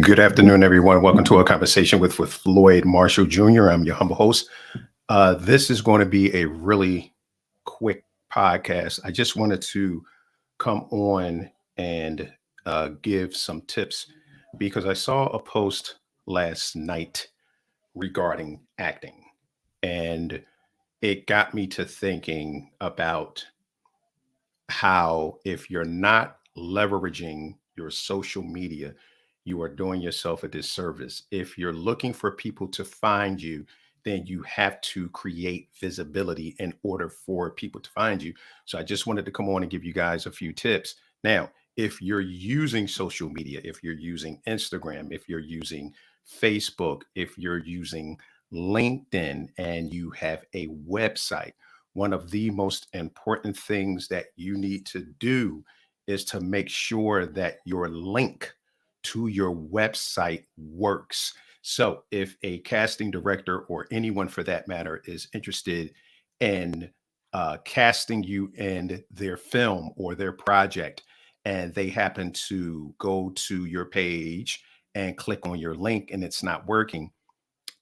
Good afternoon, everyone. Welcome to a conversation with Floyd Marshall Jr. I'm your humble host. This is going to be a really quick podcast. I just wanted to come on and give some tips because I saw a post last night regarding acting, and it got me to thinking about how if you're not leveraging your social media, you are doing yourself a disservice. If you're looking for people to find you, then you have to create visibility in order for people to find you. So I just wanted to come on and give you guys a few tips. Now, if you're using social media, if you're using Instagram, if you're using Facebook, if you're using LinkedIn, and you have a website, one of the most important things that you need to do is to make sure that your link to your website works. So, if a casting director or anyone for that matter is interested in casting you in their film or their project, and they happen to go to your page and click on your link and it's not working,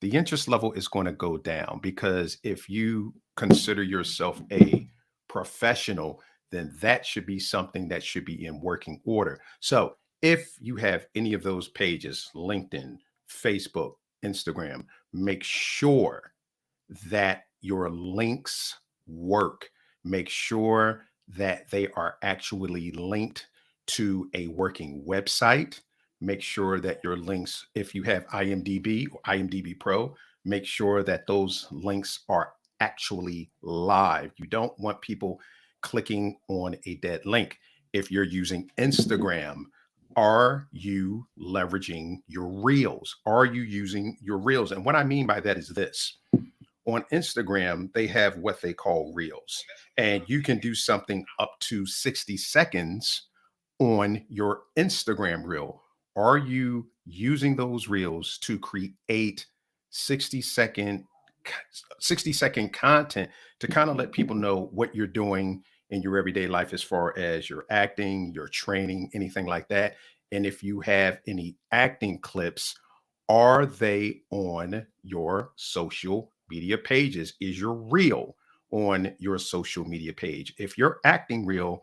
the interest level is going to go down because if you consider yourself a professional, then that should be something that should be in working order. So if you have any of those pages, LinkedIn, Facebook, Instagram, make sure that your links work. Make sure that they are actually linked to a working website. Make sure that your links, if you have IMDb or IMDb Pro, make sure that those links are actually live. You don't want people clicking on a dead link. If you're using Instagram, are you leveraging your reels? Are you using your reels? And what I mean by that is this: on Instagram, they have what they call reels, and you can do something up to 60 seconds on your Instagram reel. Are you using those reels to create 60 second 60-second content to kind of let people know what you're doing in your everyday life as far as your acting, your training, anything like that? And if you have any acting clips, are they on your social media pages? Is your reel on your social media page? If your acting reel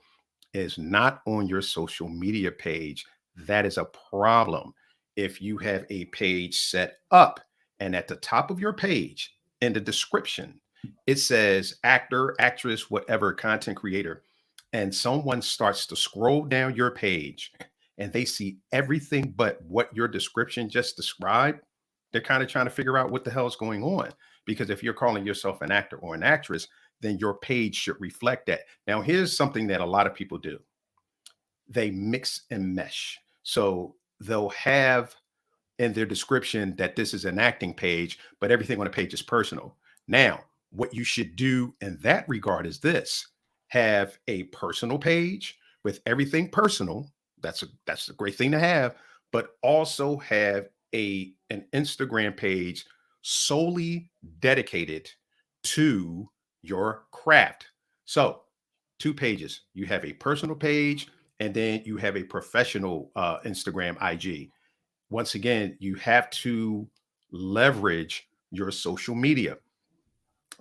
is not on your social media page, that is a problem. If you have a page set up and at the top of your page in the description, it says actor, actress, whatever, content creator, and someone starts to scroll down your page and they see everything but what your description just described, they're kind of trying to figure out what the hell is going on. Because if you're calling yourself an actor or an actress, then your page should reflect that. Now, here's something that a lot of people do: they mix and mesh. So they'll have in their description that this is an acting page, but everything on the page is personal. Now, what you should do in that regard is this: have a personal page with everything personal. That's a great thing to have, but also have an Instagram page solely dedicated to your craft. So, two pages. You have a personal page and then you have a professional Instagram IG. Once again, you have to leverage your social media.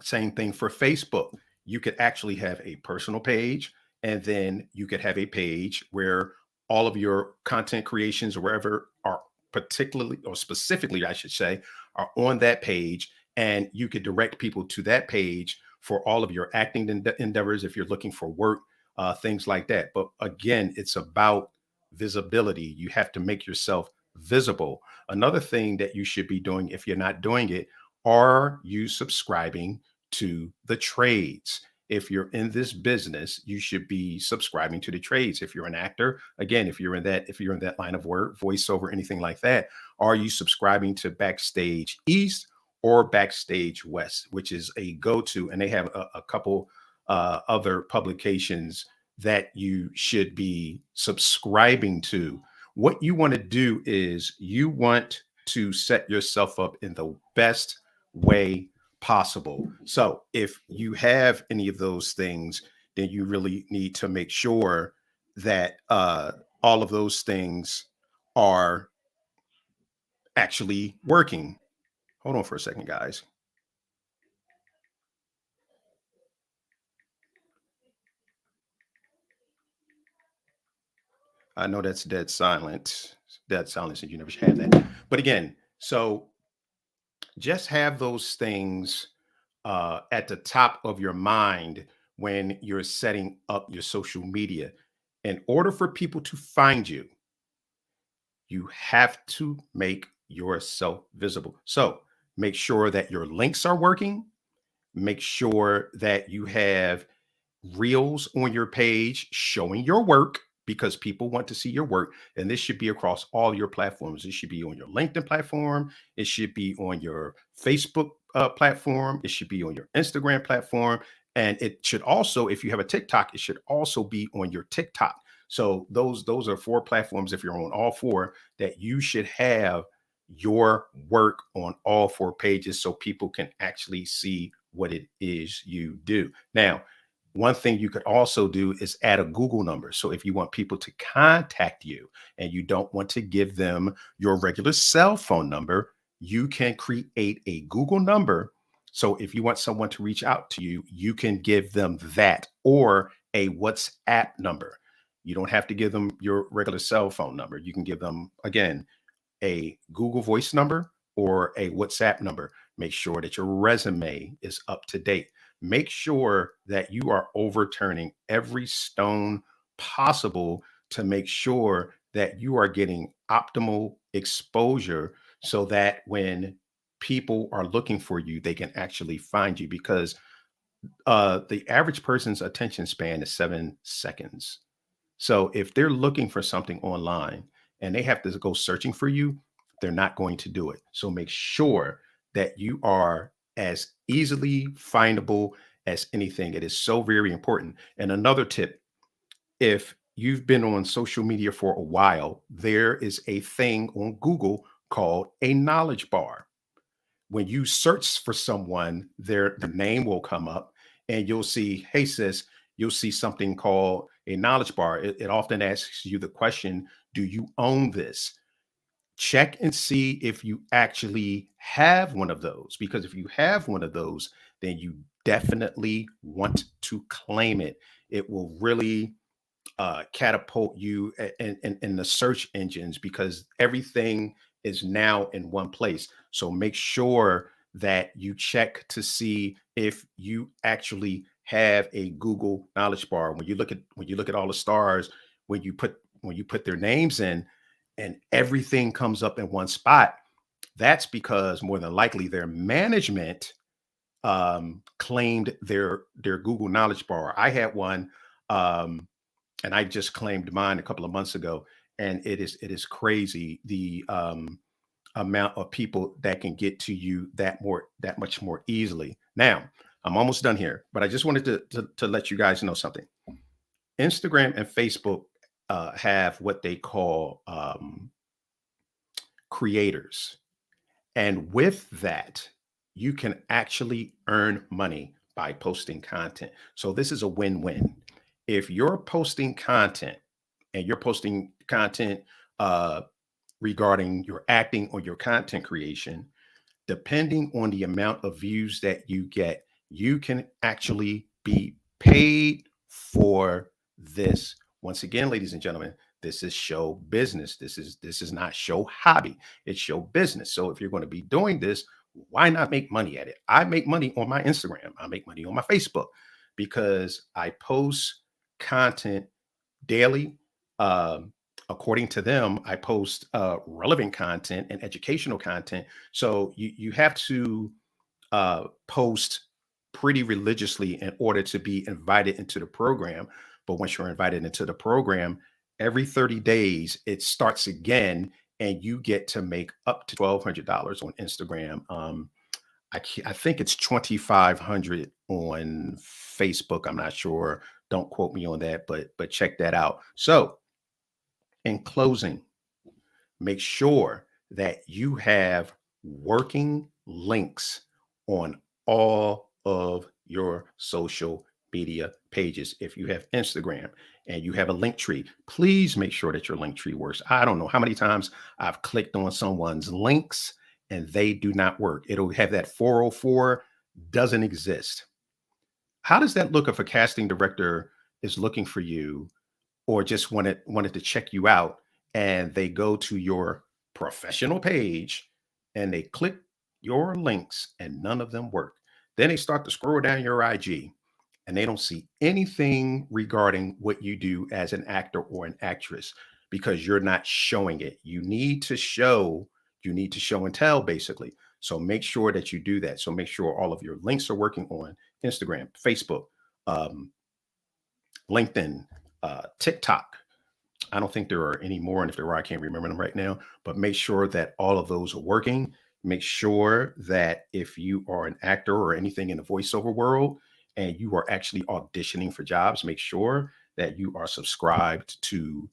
Same thing for Facebook. You could actually have a personal page, and then you could have a page where all of your content creations or wherever are particularly or specifically, I should say, are on that page. And you could direct people to that page for all of your acting endeavors if you're looking for work, things like that. But again, it's about visibility. You have to make yourself visible. Another thing that you should be doing, if you're not doing it, are you subscribing to the trades? If you're in this business, you should be subscribing to the trades. If you're an actor, again, if you're in that line of work, voiceover, anything like that, are you subscribing to Backstage East or Backstage West, which is a go-to? And they have a couple other publications that you should be subscribing to. What you want to do is you want to set yourself up in the best way possible. So if you have any of those things, then you really need to make sure that all of those things are actually working. Hold on for a second, guys. I know that's dead silent. Dead silence, and you never should have that. But again, so just have those things at the top of your mind when you're setting up your social media. In order for people to find you, you have to make yourself visible. So make sure that your links are working. Make sure that you have reels on your page showing your work, because people want to see your work. And this should be across all your platforms. It should be on your LinkedIn platform. It should be on your Facebook platform. It should be on your Instagram platform. And it should also, if you have a TikTok, it should also be on your TikTok. So those are four platforms, if you're on all four, that you should have your work on all four pages so people can actually see what it is you do. Now, one thing you could also do is add a Google number. So if you want people to contact you and you don't want to give them your regular cell phone number, you can create a Google number. So if you want someone to reach out to you, you can give them that, or a WhatsApp number. You don't have to give them your regular cell phone number. You can give them, again, a Google Voice number or a WhatsApp number. Make sure that your resume is up to date. Make sure that you are overturning every stone possible to make sure that you are getting optimal exposure so that when people are looking for you, they can actually find you, because the average person's attention span is 7 seconds. So if they're looking for something online and they have to go searching for you, they're not going to do it. So make sure that you are as easily findable as anything. It is so very important. And another tip, if you've been on social media for a while, there is a thing on Google called a knowledge bar. When you search for someone, their name will come up and you'll see, hey sis, you'll see something called a knowledge bar. It often asks you the question, do you own this? Check and see if you actually have one of those, because if you have one of those, then you definitely want to claim it. It will really catapult you in the search engines, because everything is now in one place. So make sure that you check to see if you actually have a Google knowledge bar. When you look at all the stars, when you put their names in, and everything comes up in one spot, that's because more than likely their management claimed their Google knowledge bar. I had one. And I just claimed mine a couple of months ago, and it is crazy the amount of people that can get to you that much more easily. Now, I'm almost done here, but I just wanted to let you guys know something. Instagram and Facebook have what they call creators. And with that, you can actually earn money by posting content. So this is a win-win. If you're posting content and you're posting content uh, regarding your acting or your content creation, depending on the amount of views that you get, you can actually be paid for this. Once again, ladies and gentlemen, this is show business. This is not show hobby. It's show business. So if you're going to be doing this, why not make money at it? I make money on my Instagram. I make money on my Facebook, because I post content daily. According to them, I post relevant content and educational content. So you have to post pretty religiously in order to be invited into the program. But once you're invited into the program, every 30 days it starts again, and you get to make up to $1,200 on Instagram. I think it's 2,500 on Facebook. I'm not sure. Don't quote me on that, but check that out. So in closing, make sure that you have working links on all of your social media pages. If you have Instagram, and you have a link tree, please make sure that your link tree works. I don't know how many times I've clicked on someone's links and they do not work. It'll have that 404 doesn't exist. How does that look if a casting director is looking for you or just wanted to check you out and they go to your professional page and they click your links and none of them work? Then they start to scroll down your IG and they don't see anything regarding what you do as an actor or an actress because you're not showing it. You need to show and tell basically. So make sure that you do that. So make sure all of your links are working on Instagram, Facebook, um, LinkedIn, TikTok. I don't think there are any more. And if there are, I can't remember them right now. But make sure that all of those are working. Make sure that if you are an actor or anything in the voiceover world and you are actually auditioning for jobs, make sure that you are subscribed to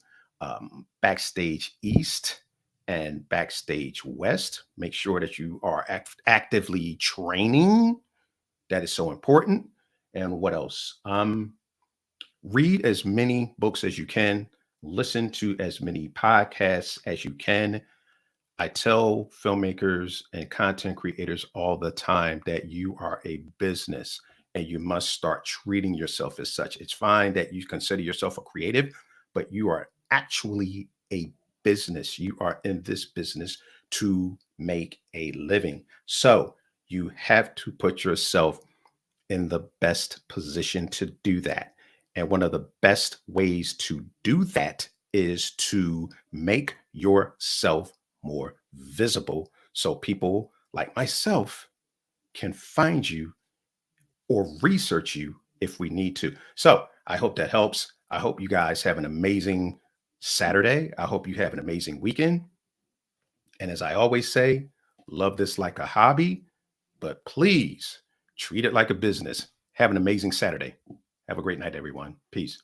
Backstage East and Backstage West. Make sure that you are actively training. That is so important. And what else? Read as many books as you can, listen to as many podcasts as you can. I tell filmmakers and content creators all the time that you are a business and you must start treating yourself as such. It's fine that you consider yourself a creative, but you are actually a business. You are in this business to make a living. So you have to put yourself in the best position to do that. And one of the best ways to do that is to make yourself more visible so people like myself can find you or research you if we need to. So I hope that helps. I hope you guys have an amazing Saturday. I hope you have an amazing weekend. And as I always say, love this like a hobby, but please treat it like a business. Have an amazing Saturday. Have a great night, everyone. Peace.